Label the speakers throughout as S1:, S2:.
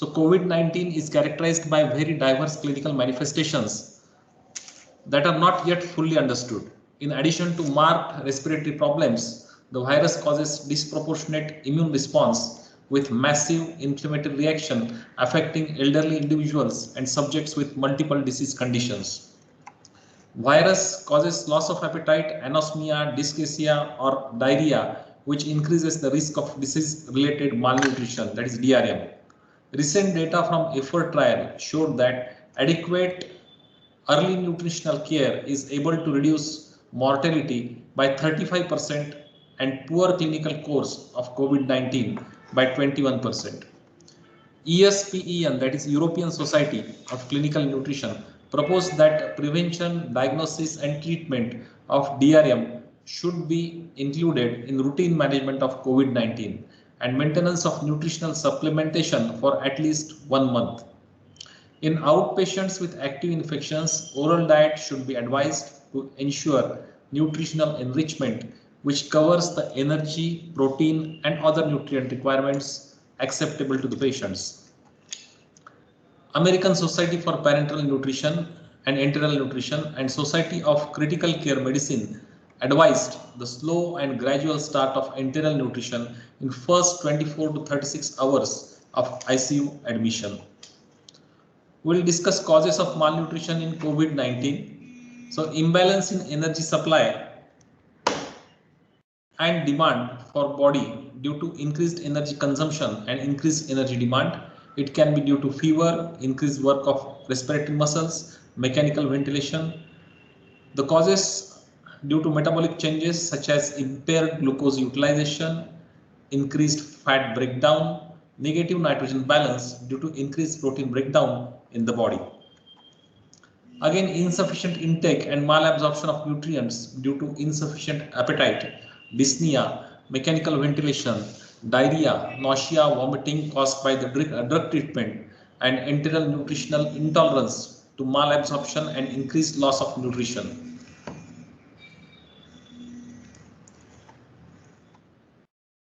S1: So COVID-19 is characterized by very diverse clinical manifestations that are not yet fully understood. In addition to marked respiratory problems, the virus causes disproportionate immune response with massive inflammatory reaction affecting elderly individuals and subjects with multiple disease conditions. Virus causes loss of appetite, anosmia, dyschezia, or diarrhea, which increases the risk of disease-related malnutrition, that is DRM. Recent data from EFFORT trial showed that adequate early nutritional care is able to reduce mortality by 35% and poor clinical course of COVID-19 by 21%. ESPEN, that is European Society of Clinical Nutrition, proposed that prevention, diagnosis and treatment of DRM should be included in routine management of COVID-19 and maintenance of nutritional supplementation for at least 1 month. In outpatients with active infections, oral diet should be advised to ensure nutritional enrichment, which covers the energy, protein, and other nutrient requirements acceptable to the patients. American Society for Parenteral Nutrition and Enteral Nutrition and Society of Critical Care Medicine advised the slow and gradual start of enteral nutrition in first 24 to 36 hours of ICU admission. We will discuss causes of malnutrition in COVID-19. So imbalance in energy supply and demand for body due to increased energy consumption and increased energy demand. It can be due to fever, increased work of respiratory muscles, mechanical ventilation. The causes due to metabolic changes such as impaired glucose utilization, increased fat breakdown, negative nitrogen balance due to increased protein breakdown in the body. Again, insufficient intake and malabsorption of nutrients due to insufficient appetite, dyspnea, mechanical ventilation, diarrhea, nausea, vomiting caused by the drug treatment, and enteral nutritional intolerance to malabsorption and increased loss of nutrition.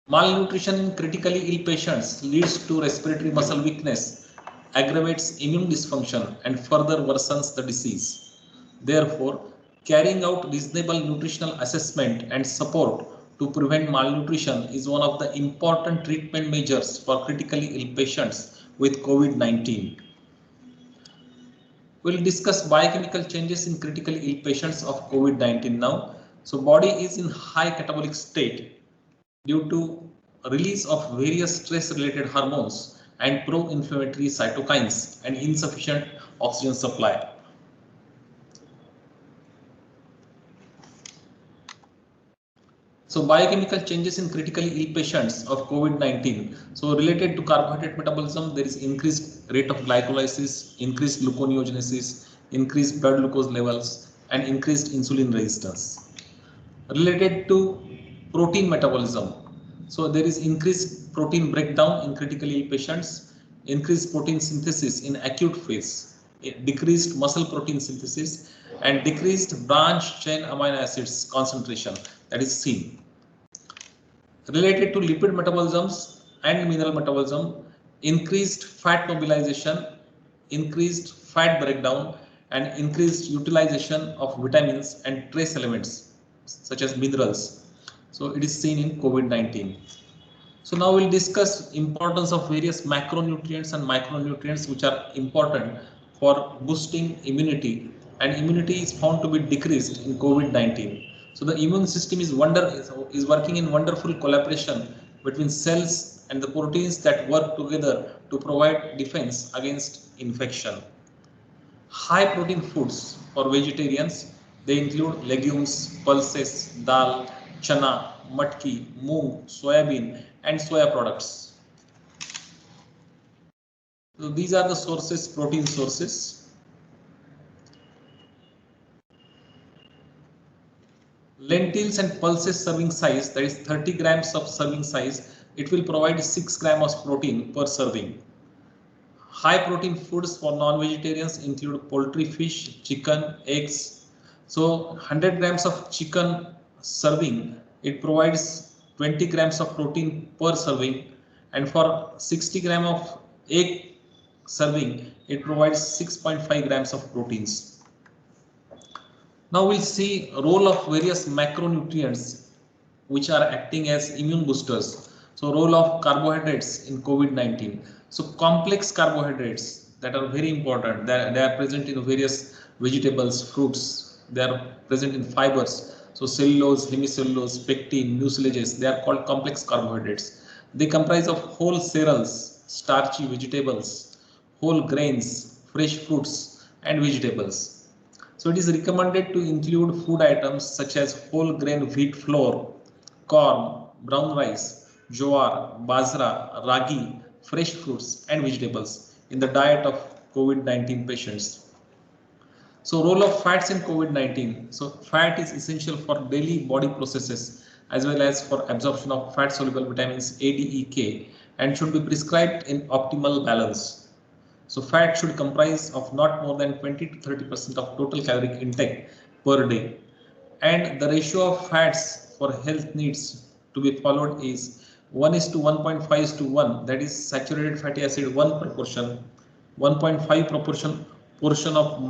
S1: Malnutrition in critically ill patients leads to respiratory muscle weakness, aggravates immune dysfunction, and further worsens the disease. Therefore, carrying out reasonable nutritional assessment and support to prevent malnutrition is one of the important treatment measures for critically ill patients with COVID-19. We'll discuss biochemical changes in critically ill patients of COVID-19 now. So body is in high catabolic state due to release of various stress-related hormones and pro-inflammatory cytokines and insufficient oxygen supply. So biochemical changes in critically ill patients of COVID-19. So related to carbohydrate metabolism, there is increased rate of glycolysis, increased gluconeogenesis, increased blood glucose levels, and increased insulin resistance. Related to protein metabolism, so there is increased protein breakdown in critically ill patients, increased protein synthesis in acute phase, decreased muscle protein synthesis, and decreased branch chain amino acids concentration that is seen. Related to lipid metabolisms and mineral metabolism, increased fat mobilization, increased fat breakdown, and increased utilization of vitamins and trace elements such as minerals. So it is seen in COVID-19. So now we'll discuss importance of various macronutrients and micronutrients which are important for boosting immunity, and immunity is found to be decreased in COVID-19. So the immune system is working in wonderful collaboration between cells and the proteins that work together to provide defense against infection. High protein foods for vegetarians, they include legumes, pulses, dal, chana, matki, moong, soybean, and soya products. So these are the sources, protein sources. Lentils and pulses serving size, that is 30 grams of serving size, it will provide 6 grams of protein per serving. High protein foods for non-vegetarians include poultry, fish, chicken, eggs. So 100 grams of chicken serving, it provides 20 grams of protein per serving, and for 60 grams of egg serving, it provides 6.5 grams of proteins. Now we'll see role of various macronutrients which are acting as immune boosters. So role of carbohydrates in COVID-19. So complex carbohydrates that are very important. They are present in various vegetables, fruits. They are present in fibers. So cellulose, hemicellulose, pectin, mucilages, they are called complex carbohydrates. They comprise of whole cereals, starchy vegetables, whole grains, fresh fruits and vegetables. So it is recommended to include food items such as whole grain wheat flour, corn, brown rice, jowar, bajra, ragi, fresh fruits and vegetables in the diet of COVID-19 patients. So role of fats in COVID-19. So fat is essential for daily body processes as well as for absorption of fat soluble vitamins A, D, E, K and should be prescribed in optimal balance. So fat should comprise of not more than 20 to 30% of total caloric intake per day. And the ratio of fats for health needs to be followed is 1 is to 1.5 is to 1, that is saturated fatty acid 1 proportion, 1.5 portion of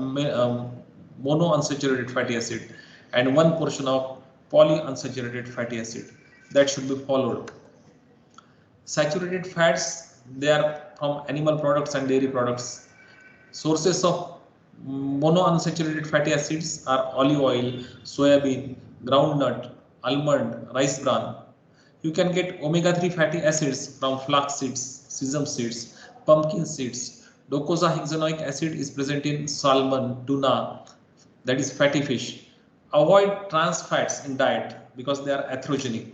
S1: monounsaturated fatty acid and 1 portion of polyunsaturated fatty acid. That should be followed. Saturated fats, they are from animal products and dairy products. Sources of monounsaturated fatty acids are olive oil, soybean, groundnut, almond, rice bran. You can get omega-3 fatty acids from flax seeds, sesame seeds, pumpkin seeds. Docosahexaenoic acid is present in salmon, tuna, that is fatty fish. Avoid trans fats in diet because they are atherogenic.